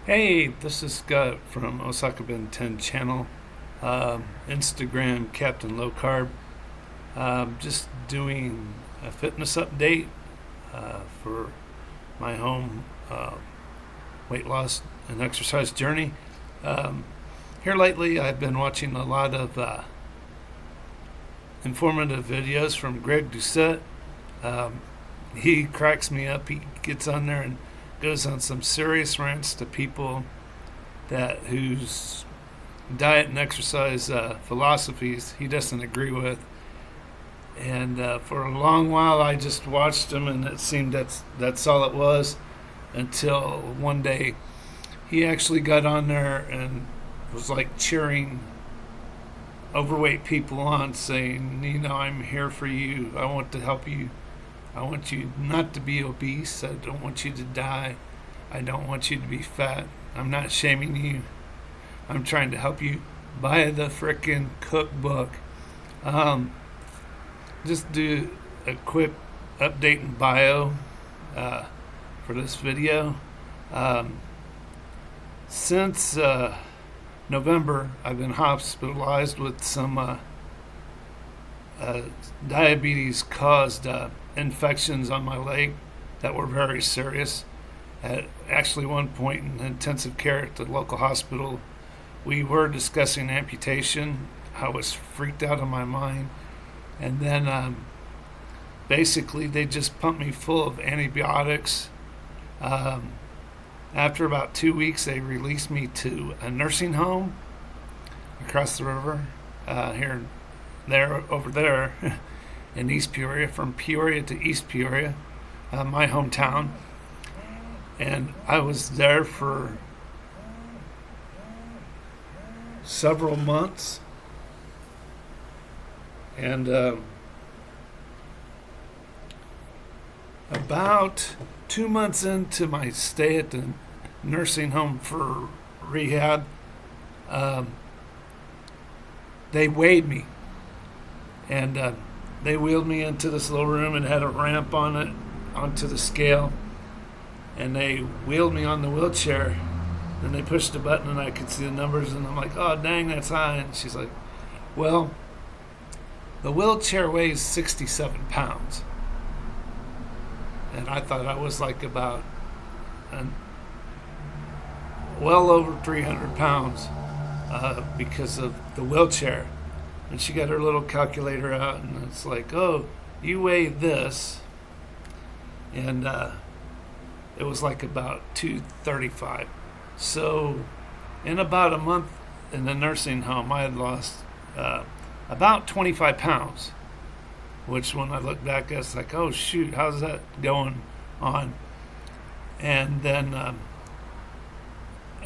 Hey, this is Scott from Osaka Ben 10 channel. Instagram Captain Low Carb. Just doing a fitness update for my home weight loss and exercise journey. Um, Here lately, I've been watching a lot of informative videos from Greg doucette. Um, he cracks me up. He gets on there and goes on some serious rants to people that whose diet and exercise philosophies he doesn't agree with. And for a long while, I just watched him, and it seemed that's all it was. Until one day, he actually got on there and was like cheering overweight people on, saying, I'm here for you. I want to help you. I want you not to be obese. I don't want you to die. I don't want you to be fat. I'm not shaming you. I'm trying to help you buy the frickin' cookbook. Um, just do a quick update in bio uh, for this video. Um, since November, I've been hospitalized with some diabetes caused infections on my leg that were very serious. At actually one point in intensive care at the local hospital, we were discussing amputation. I was freaked out of my mind. And then basically they just pumped me full of antibiotics. Um, After about 2 weeks, they released me to a nursing home across the river, over there in East Peoria, from Peoria to East Peoria, my hometown. And I was there for several months. And about 2 months into my stay at the nursing home for rehab, um, they weighed me. And they wheeled me into this little room and had a ramp on it onto the scale. And they wheeled me on the wheelchair. Then they pushed a button and I could see the numbers. And I'm like, oh, dang, that's high. And she's like, well, the wheelchair weighs 67 pounds. And I thought I was like about well over 300 pounds because of the wheelchair. And she got her little calculator out, and it's like, oh, you weigh this. And it was like about 235. So in about a month in the nursing home, I had lost about 25 pounds, which when I look back, it's like, oh, shoot, how's that going on? And then a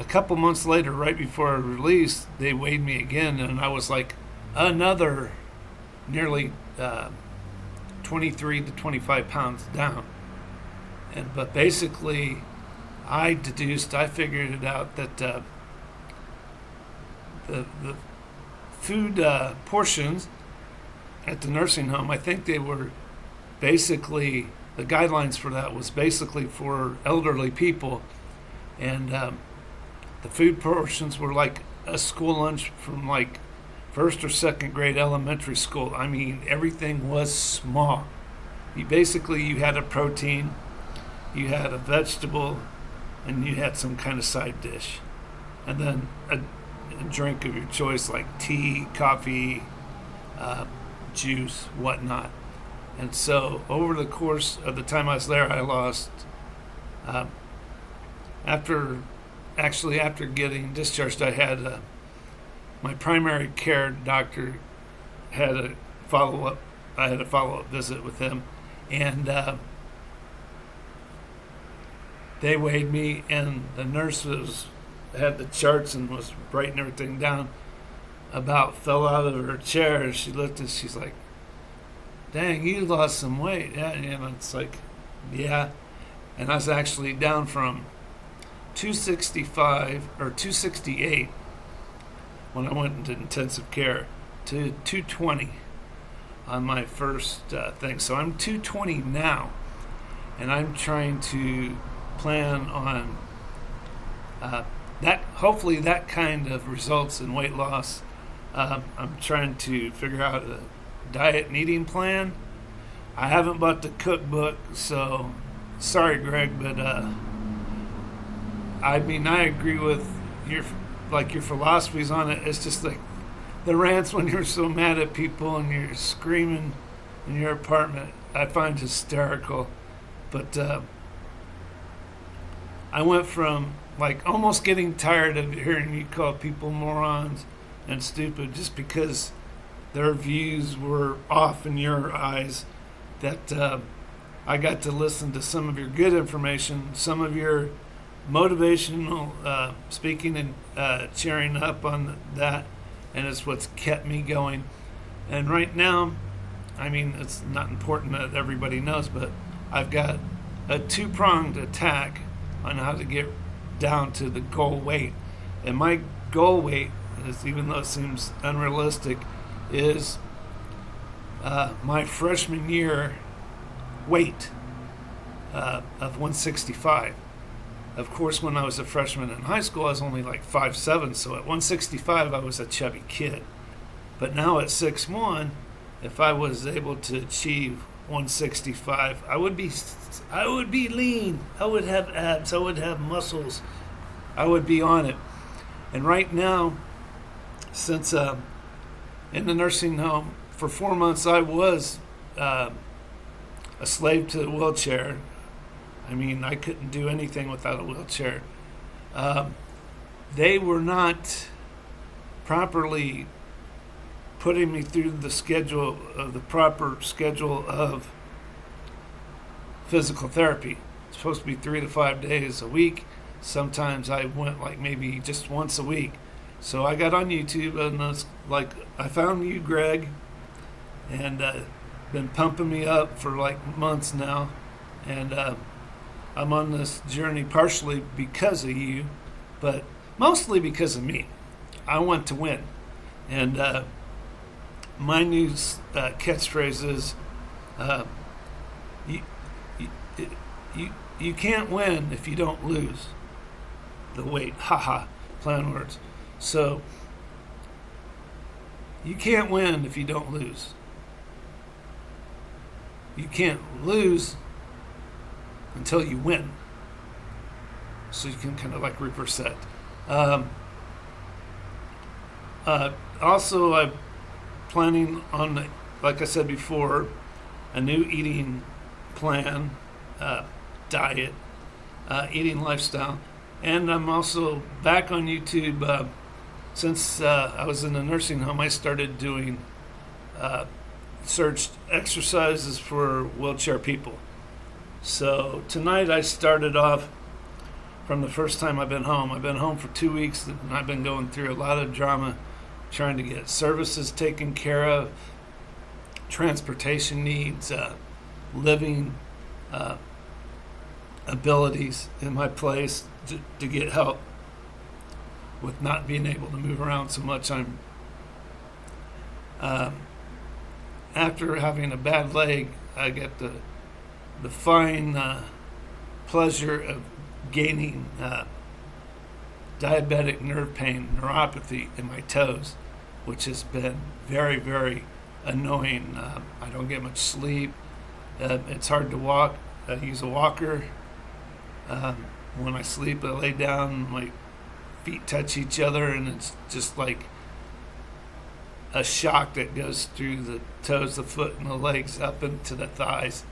couple months later, right before I released, they weighed me again, and I was like another nearly 23 to 25 pounds down. But basically, I figured it out that the food portions at the nursing home, I think they were basically, the guidelines for that was basically for elderly people. And the food portions were like a school lunch from like first or second grade elementary school. I mean, everything was small. You had a protein, you had a vegetable, and you had some kind of side dish. And then a drink of your choice, like tea, coffee, juice, whatnot. And so over the course of the time I was there, I lost, uh, after getting discharged, I had my primary care doctor had a follow up. I had a follow up visit with him, and they weighed me, and the nurse had the charts and was writing everything down. About fell out of her chair. She looked and she's like, "Dang, you lost some weight." Yeah, and it's like, yeah. And I was actually down from 265 or 268 when I went into intensive care to 220 on my first thing. So I'm 220 now, and I'm trying to plan on That hopefully that kind of results in weight loss. I'm trying to figure out a diet and eating plan. I haven't bought the cookbook, so sorry, Greg, but I mean I agree with your philosophies on it. It's just like the rants when you're so mad at people and you're screaming in your apartment. I find hysterical, but I went from like almost getting tired of hearing you call people morons and stupid just because their views were off in your eyes, that I got to listen to some of your good information, some of your motivational speaking and cheering up on that, and it's what's kept me going. And right now, I mean, it's not important that everybody knows, but I've got a two-pronged attack on how to get down to the goal weight. And my goal weight is, even though it seems unrealistic, is my freshman year weight of 165. Of course, when I was a freshman in high school, I was only like 5'7", so at 165, I was a chubby kid. But now at 6'1", if I was able to achieve 165, I would be lean. I would have abs. I would have muscles. I would be on it. And right now, since in the nursing home for 4 months, I was a slave to the wheelchair. I mean, I couldn't do anything without a wheelchair. They were not properly putting me through the proper schedule of physical therapy. It's supposed to be 3 to 5 days a week. Sometimes I went like maybe just once a week. So I got on YouTube and I found you, Greg, and been pumping me up for like months now. And I'm on this journey partially because of you, but mostly because of me. I want to win. And my new catchphrase is, you can't win if you don't lose the weight. Haha, play on words. So, you can't win if you don't lose. You can't lose until you win. So you can kind of like reverse that. Also, I'm planning on, like I said before, a new eating plan, diet, eating lifestyle. And I'm also back on YouTube. Since I was in a nursing home, I started doing searched exercises for wheelchair people. So tonight I started off from the first time I've been home. I've been home for 2 weeks, and I've been going through a lot of drama, trying to get services taken care of, transportation needs, living abilities in my place to get help with not being able to move around so much. I'm after having a bad leg, I get the fine pleasure of gaining diabetic nerve pain, neuropathy in my toes, which has been very, very annoying. I don't get much sleep. It's hard to walk. I use a walker. When I sleep, I lay down, my feet touch each other, and it's just like a shock that goes through the toes, the foot, and the legs up into the thighs.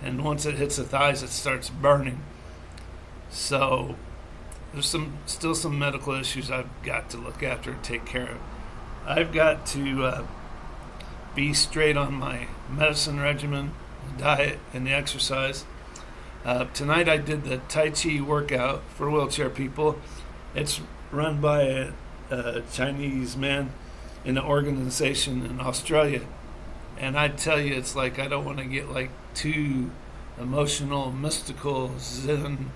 And once it hits the thighs, it starts burning. So there's still some medical issues I've got to look after and take care of. I've got to be straight on my medicine regimen, the diet, and the exercise. Tonight I did the Tai Chi workout for wheelchair people. It's run by a Chinese man in an organization in Australia. And I tell you, it's like, I don't want to get like too emotional, mystical, zen,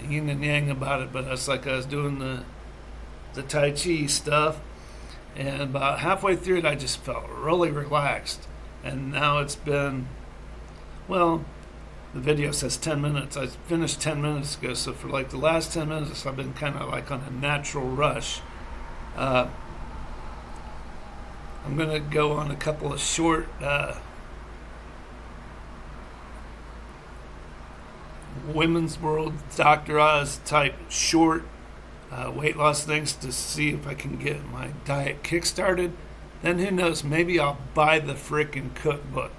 yin and yang about it, but it's like I was doing the Tai Chi stuff, and about halfway through it, I just felt really relaxed. And now it's been, well, the video says 10 minutes. I finished 10 minutes ago, so for like the last 10 minutes, I've been kind of like on a natural rush. I'm going to go on a couple of short Women's World Dr. Oz type short weight loss things to see if I can get my diet kick-started. Then who knows, maybe I'll buy the frickin' cookbook.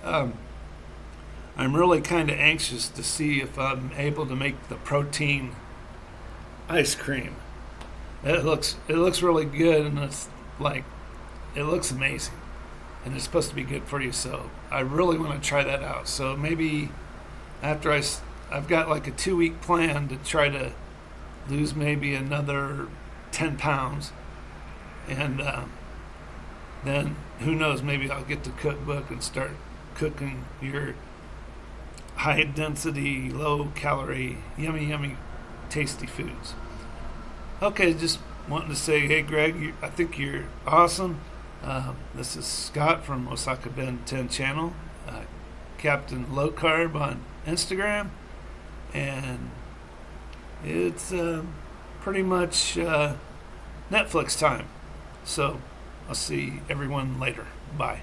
I'm really kind of anxious to see if I'm able to make the protein ice cream. It looks really good, and it looks amazing, and it's supposed to be good for you. So I really want to try that out. So maybe after I've got like a 2-week plan to try to lose maybe another 10 pounds, and then who knows, maybe I'll get the cookbook and start cooking your high density, low calorie, yummy, tasty foods. Okay, just wanting to say, hey Greg, I think you're awesome. This is Scott from Osaka Bend 10 channel, Captain Low Carb on Instagram, and it's pretty much Netflix time. So I'll see everyone later. Bye.